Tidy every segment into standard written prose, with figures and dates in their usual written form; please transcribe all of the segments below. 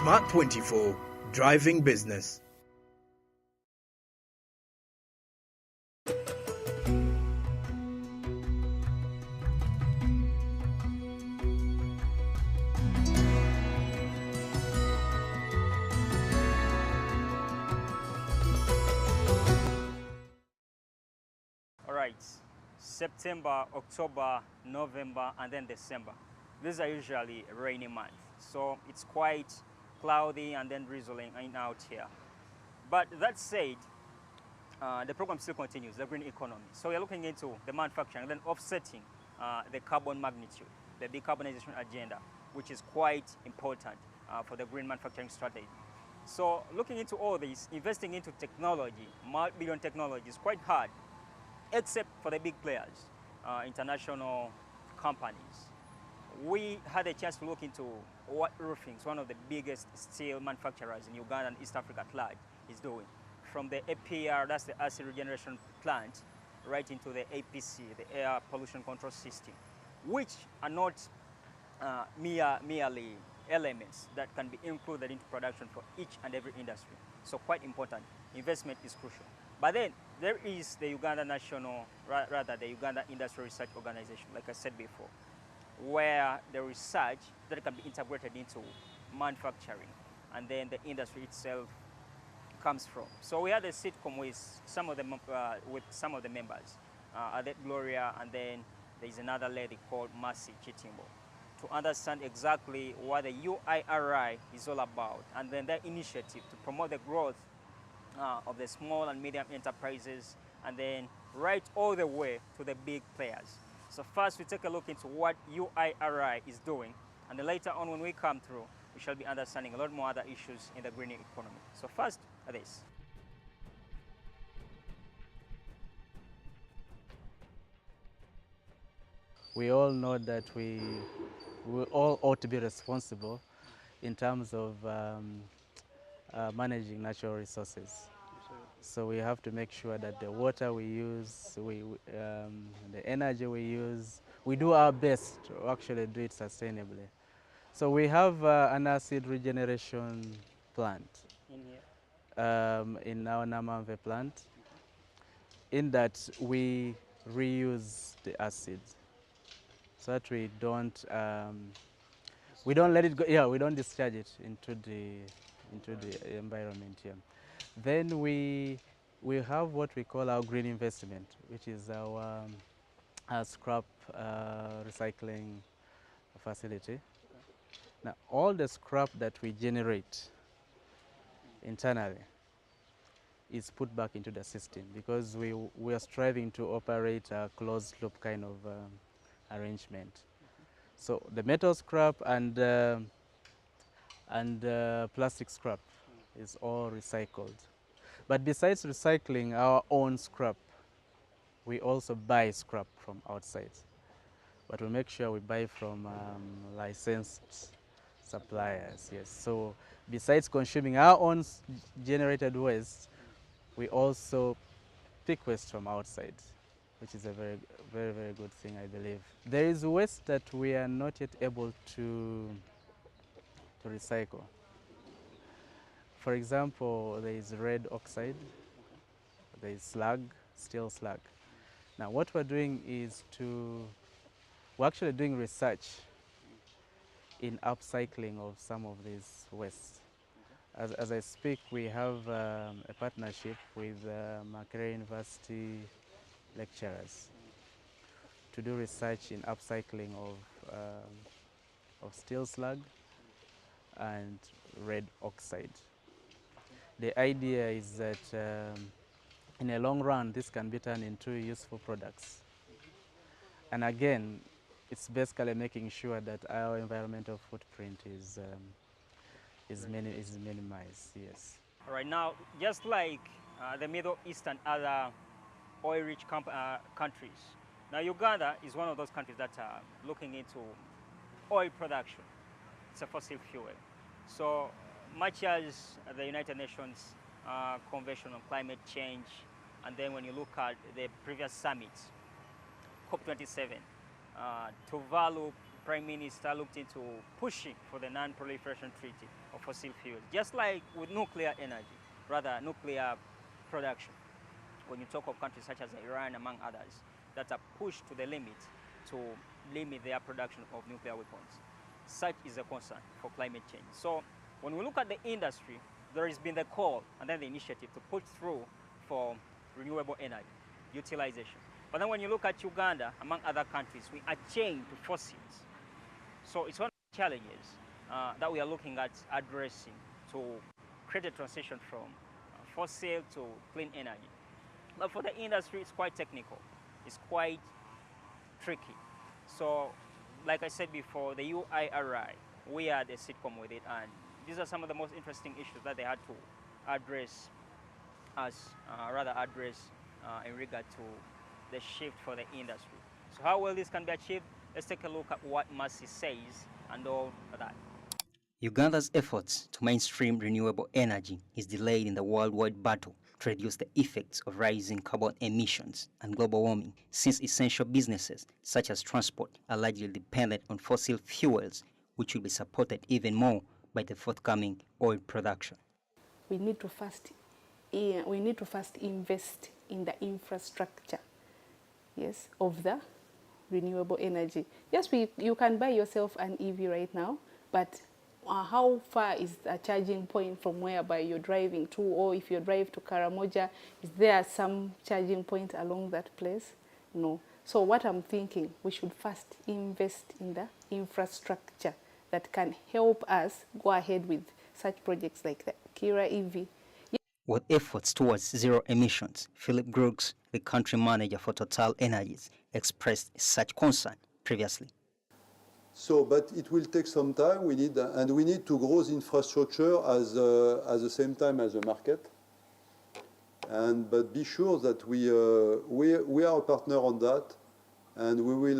SMART24, driving business. All right, September, October, November, and then December. These are usually rainy months, so it's quite cloudy and then drizzling out here. But that said, the program still continues, the green economy. So we're looking into the manufacturing and then offsetting the carbon magnitude, the decarbonization agenda, which is quite important for the green manufacturing strategy. So looking into all this, investing into technology, multi-billion technology is quite hard, except for the big players, international companies. We had a chance to look into what Roofings, one of the biggest steel manufacturers in Uganda and East Africa at large, is doing. From the APR, that's the acid regeneration plant, right into the APC, the air pollution control system, which are not merely elements that can be included into production for each and every industry. So quite important. Investment is crucial. But then there is the Uganda the Uganda Industry Research Organization, like I said before, where the research that can be integrated into manufacturing and then the industry itself comes from. So we had a sitcom with some of the members, Adet Gloria, and then there's another lady called Mercy Chitimbo, to understand exactly what the UIRI is all about, and then their initiative to promote the growth of the small and medium enterprises, and then right all the way to the big players. So first we take a look into what UIRI is doing, and then later on when we come through, we shall be understanding a lot more other issues in the green economy. So first, this. We all know that we all ought to be responsible in terms of managing natural resources. So we have to make sure that the water we use, the energy we use, we do our best to actually do it sustainably. So we have an acid regeneration plant in our Namamve plant, in that we reuse the acid so that we don't let it go. Yeah, we don't discharge it into the environment here. Then we have what we call our green investment, which is our scrap recycling facility. Now, all the scrap that we generate internally is put back into the system, because we are striving to operate a closed loop kind of arrangement. So the metal scrap and plastic scrap is all recycled. But besides recycling our own scrap, we also buy scrap from outside. But we make sure we buy from licensed suppliers, yes. So besides consuming our own generated waste, we also pick waste from outside, which is a very, very, very good thing, I believe. There is waste that we are not yet able to recycle. For example, there is red oxide, there is slag, steel slag. Now what we're doing is we're actually doing research in upcycling of some of these wastes. As I speak, we have a partnership with Makerere University lecturers to do research in upcycling of steel slag and red oxide. The idea is that in a long run, this can be turned into useful products. And again, it's basically making sure that our environmental footprint is minimized, yes. All right, now, just like the Middle East and other oil-rich countries, now Uganda is one of those countries that are looking into oil production. It's a fossil fuel. So much as the United Nations Convention on Climate Change, and then when you look at the previous summit, COP27, to value Prime Minister looked into pushing for the non-proliferation treaty of fossil fuels, just like with nuclear energy, rather nuclear production. When you talk of countries such as Iran, among others, that are pushed to the limit to limit their production of nuclear weapons. Such is a concern for climate change. So when we look at the industry, there has been the call and then the initiative to push through for renewable energy utilization. But then when you look at Uganda, among other countries, we are chained to fossils. So it's one of the challenges that we are looking at addressing to create a transition from fossil to clean energy. But for the industry, it's quite technical. It's quite tricky. So, like I said before, the UIRI, we had a sitcom with it, and these are some of the most interesting issues that they had to address in regard to the shift for the industry. So how well this can be achieved? Let's take a look at what Mercy says and all that. Uganda's efforts to mainstream renewable energy is delayed in the worldwide battle to reduce the effects of rising carbon emissions and global warming, since essential businesses such as transport are largely dependent on fossil fuels, which will be supported even more by the forthcoming oil production. We need to first invest in the infrastructure, yes, of the renewable energy. Yes, you can buy yourself an EV right now, but how far is a charging point from whereby you're driving to, or if you drive to Karamoja, is there some charging point along that place? No. So what I'm thinking, we should first invest in the infrastructure that can help us go ahead with such projects like the Kira EV. With efforts towards zero emissions, Philip Brooks, the country manager for Total Energies, expressed such concern previously. So, but it will take some time. We need to grow the infrastructure at the same time as the market. But be sure that we are a partner on that, and we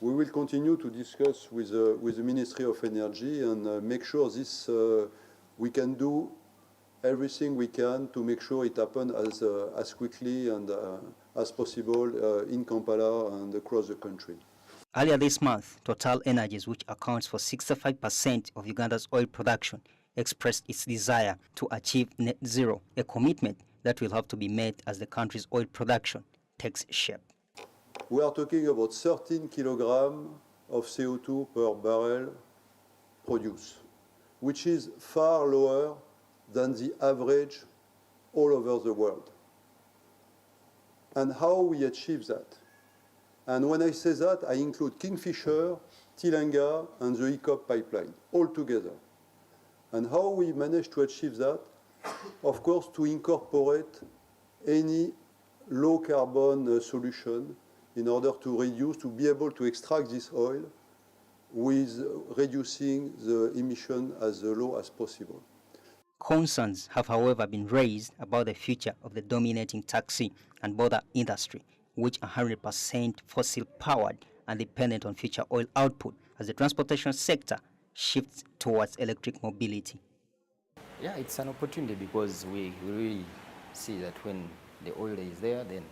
will continue to discuss with the Ministry of Energy and make sure this we can do everything we can to make sure it happens as quickly and as possible in Kampala and across the country. Earlier this month, Total Energies, which accounts for 65% of Uganda's oil production, expressed its desire to achieve net zero, a commitment that will have to be made as the country's oil production takes shape. We are talking about 13 kilograms of CO2 per barrel produced, which is far lower than the average all over the world. And how we achieve that? And when I say that, I include Kingfisher, Tilenga, and the ECOP pipeline, all together. And how we manage to achieve that? Of course, to incorporate any low-carbon solution in order to reduce, to be able to extract this oil with reducing the emission as low as possible. Concerns have, however, been raised about the future of the dominating taxi and border industry, which are 100% fossil-powered and dependent on future oil output as the transportation sector shifts towards electric mobility. Yeah, it's an opportunity because we really see that when the oil is there, then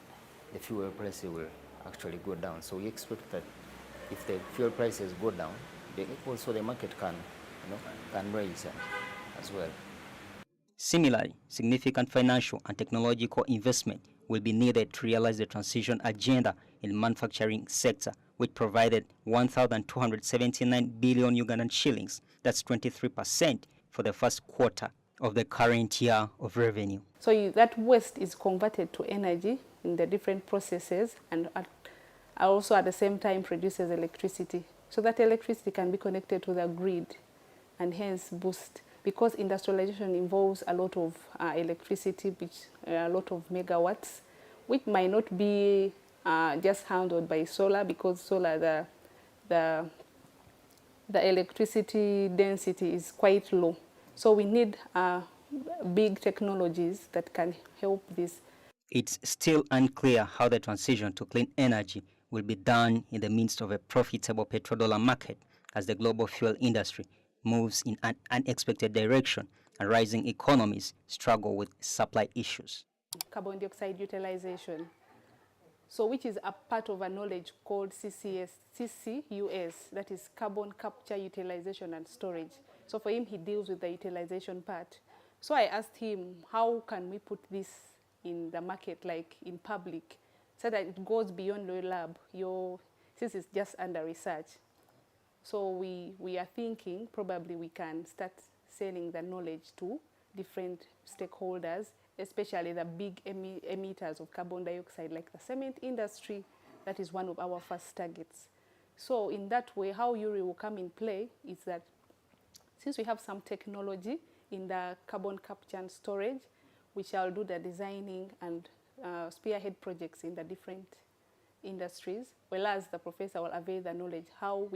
the fuel prices will actually go down. So we expect that if the fuel prices go down, then also the market can raise as well. Similarly, significant financial and technological investment will be needed to realize the transition agenda in the manufacturing sector, which provided 1,279 billion Ugandan shillings, that's 23% for the first quarter of the current year of revenue. So that waste is converted to energy in the different processes, and also at the same time produces electricity. So that electricity can be connected to the grid and hence boost, because industrialization involves a lot of electricity, a lot of megawatts, which might not be just handled by solar, because solar, the electricity density is quite low. So we need big technologies that can help this. It's still unclear how the transition to clean energy will be done in the midst of a profitable petrodollar market as the global fuel industry moves in an unexpected direction and rising economies struggle with supply issues. Carbon dioxide utilization. So which is a part of a knowledge called CCUS, that is carbon capture, utilization and storage. So for him, he deals with the utilization part. So I asked him, how can we put this in the market, like in public, so that it goes beyond your lab, since it's just under research. So we are thinking probably we can start selling the knowledge to different stakeholders, especially the big emitters of carbon dioxide, like the cement industry. That is one of our first targets. So in that way, how URI will come in play is that since we have some technology in the carbon capture and storage, we shall do the designing and spearhead projects in the different industries, whereas the professor will avail the knowledge how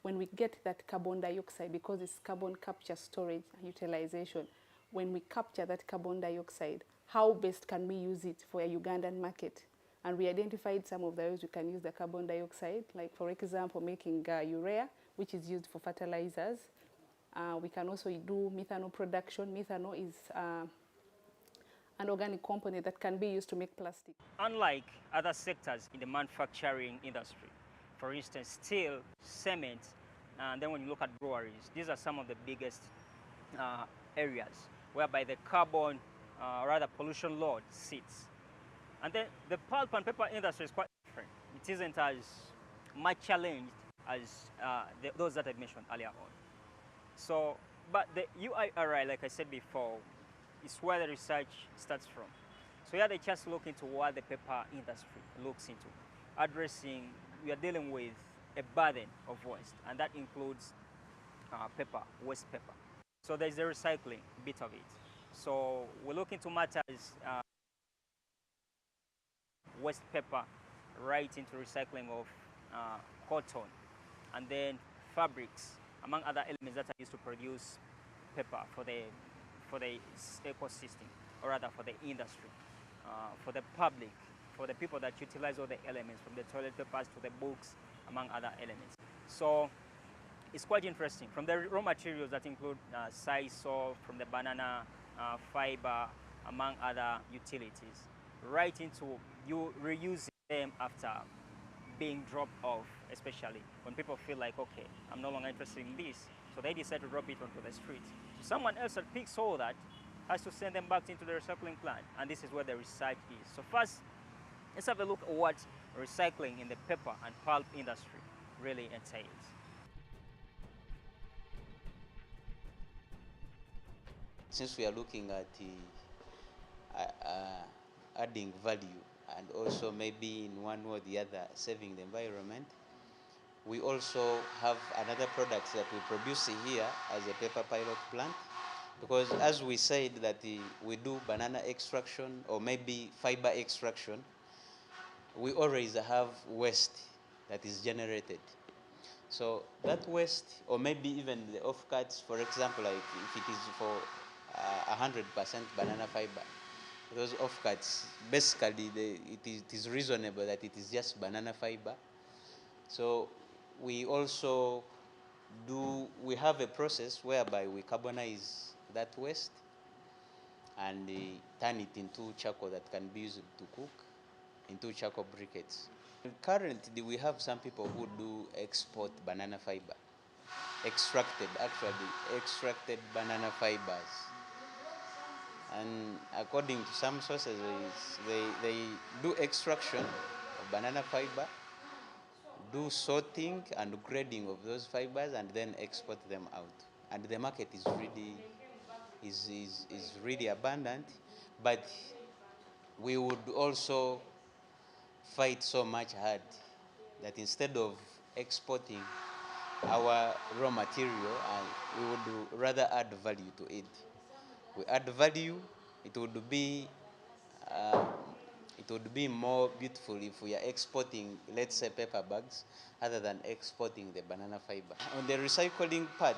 when we get that carbon dioxide, because it's carbon capture, storage, utilization, when we capture that carbon dioxide, how best can we use it for a Ugandan market? And we identified some of the ways we can use the carbon dioxide, like for example, making urea, which is used for fertilizers. We can also do methanol production. Methanol is an organic component that can be used to make plastic. Unlike other sectors in the manufacturing industry, for instance, steel, cement, and then when you look at breweries, these are some of the biggest areas whereby the carbon, rather pollution load sits. And then the pulp and paper industry is quite different. It isn't as much challenged as those that I mentioned earlier on. So, but the UIRI, like I said before, is where the research starts from. So here they just look into what the paper industry looks into, addressing, we are dealing with a burden of waste, and that includes paper, waste paper. So there's the recycling bit of it. So we look into matters, waste paper, right into recycling of cotton, and then fabrics, among other elements that are used to produce paper for the ecosystem, or rather for the industry, for the public, for the people that utilize all the elements, from the toilet papers to the books, among other elements. So it's quite interesting. From the raw materials that include sisal, from the banana fiber, among other utilities, right into you reusing them after being dropped off, especially when people feel like, okay, I'm no longer interested in this, so they decide to drop it onto the street. Someone else that picks all that has to send them back into the recycling plant, and this is where the research is. So first, let's have a look at what recycling in the paper and pulp industry really entails. Since we are looking at adding value and also maybe in one way or the other saving the environment, we also have another product that we produce here as a paper pilot plant, because as we said that we do banana extraction or maybe fiber extraction, we always have waste that is generated. So that waste, or maybe even the offcuts, for example, like if it is for 100% banana fiber, those offcuts, basically it is reasonable that it is just banana fiber. So we also we have a process whereby we carbonize that waste and turn it into charcoal that can be used to cook, into charcoal briquettes. Currently, we have some people who do export banana fiber, extracted banana fibers. And according to some sources, they do extraction of banana fiber, do sorting and grading of those fibers, and then export them out. And the market is really abundant, but we would also fight so much hard that instead of exporting our raw material, we would rather add value to it. We add value, it would be more beautiful if we are exporting, let's say, paper bags, other than exporting the banana fiber. On the recycling part,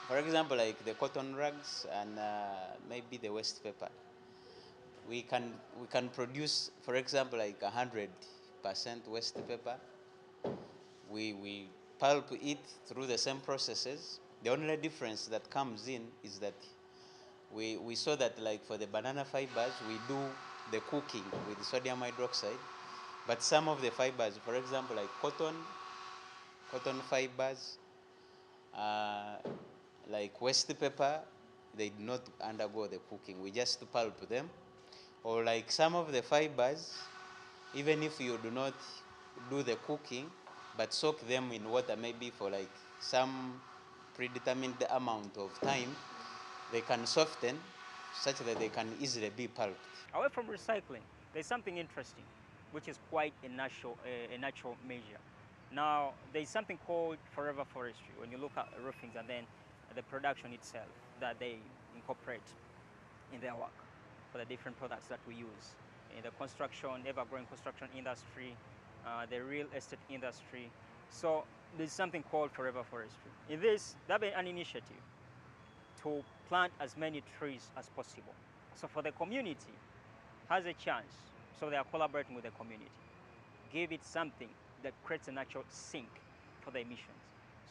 for example, like the cotton rags and maybe the waste paper, we can produce, for example, like 100% waste paper. We pulp it through the same processes. The only difference that comes in is that we saw that, like for the banana fibers, we do the cooking with sodium hydroxide. But some of the fibers, for example, like cotton fibers, like waste paper, they do not undergo the cooking. We just pulp them. Or like some of the fibers, even if you do not do the cooking, but soak them in water maybe for like some predetermined amount of time, they can soften such that they can easily be pulped. Away from recycling, there's something interesting, which is quite a natural measure. Now, there's something called forever forestry. When you look at roofings and then the production itself that they incorporate in their work for the different products that we use in the construction, ever-growing construction industry, the real estate industry. So there's something called forever forestry. In this, there'll be an initiative to plant as many trees as possible. So for the community has a chance, so they are collaborating with the community. Give it something that creates a natural sink for the emissions.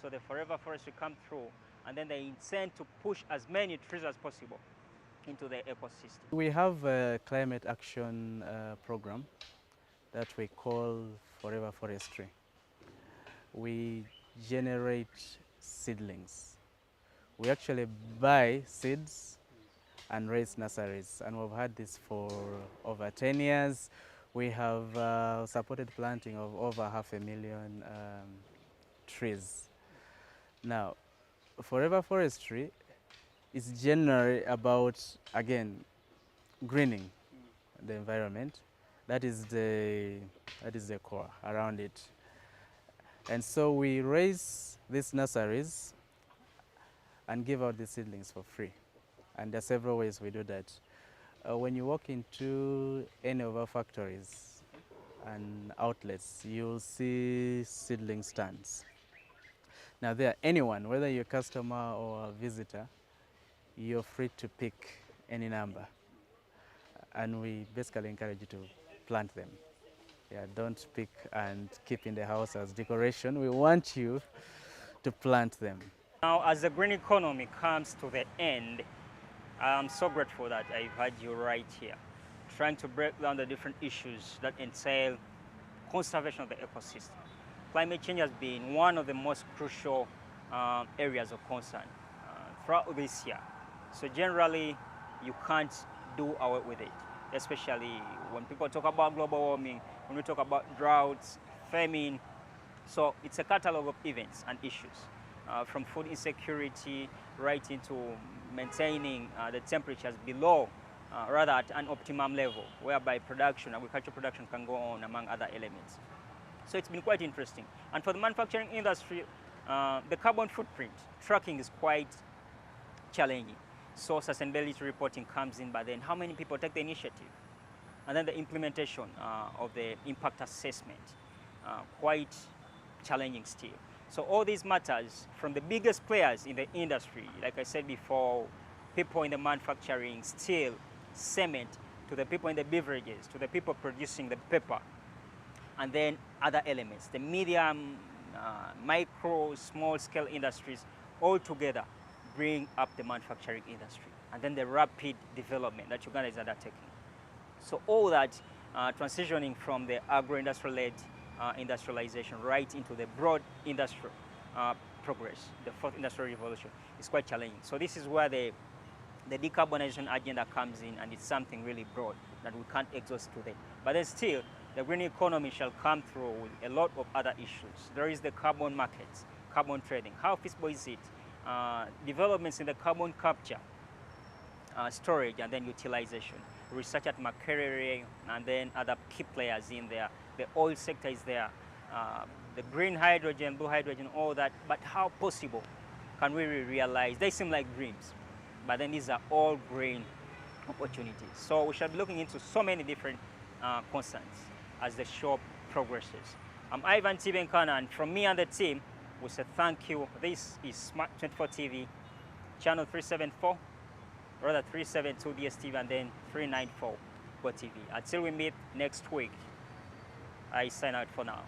So the forever forestry come through, and then they intend to push as many trees as possible into the ecosystem. We have a climate action program that we call Forever Forestry. We generate seedlings. We actually buy seeds and raise nurseries, and we've had this for over 10 years. We have supported planting of over 500,000 trees. Now, Forever Forestry is generally about, again, greening the environment. That is the core around it. And so we raise these nurseries and give out the seedlings for free. And there are several ways we do that. When you walk into any of our factories and outlets, you'll see seedling stands. Now there, anyone, whether you're a customer or a visitor, you're free to pick any number. And we basically encourage you to plant them. Yeah, don't pick and keep in the house as decoration. We want you to plant them. Now, as the green economy comes to the end, I'm so grateful that I've had you right here, trying to break down the different issues that entail conservation of the ecosystem. Climate change has been one of the most crucial areas of concern throughout this year. So generally, you can't do away with it, especially when people talk about global warming, when we talk about droughts, famine. So it's a catalog of events and issues, from food insecurity right into maintaining the temperatures below, rather at an optimum level, whereby agricultural production can go on among other elements. So it's been quite interesting. And for the manufacturing industry, the carbon footprint tracking is quite challenging. So sustainability reporting comes in, but then how many people take the initiative? And then the implementation of the impact assessment, quite challenging still. So all these matters, from the biggest players in the industry, like I said before, people in the manufacturing, steel, cement, to the people in the beverages, to the people producing the paper, and then other elements, the medium, micro, small-scale industries, all together bring up the manufacturing industry, and then the rapid development that Uganda is undertaking. So all that transitioning from the agro-industrial-led industrialization right into the broad industrial progress, the fourth industrial revolution, is quite challenging. So this is where the decarbonization agenda comes in, and it's something really broad that we can't exhaust today. But then still, the green economy shall come through with a lot of other issues. There is the carbon markets, carbon trading. How feasible is it? Developments in the carbon capture, storage, and then utilization. Research at Makerere, and then other key players in there. The oil sector is there. The green hydrogen, blue hydrogen, all that. But how possible can we realize? They seem like dreams, but then these are all green opportunities. So we shall be looking into so many different concerns as the show progresses. I'm Ivan Tibenkana, and from me and the team, we say thank you. This is SMART24 TV, channel 374, rather 372 DSTV, and then 394 TV. Until we meet next week, I sign out for now.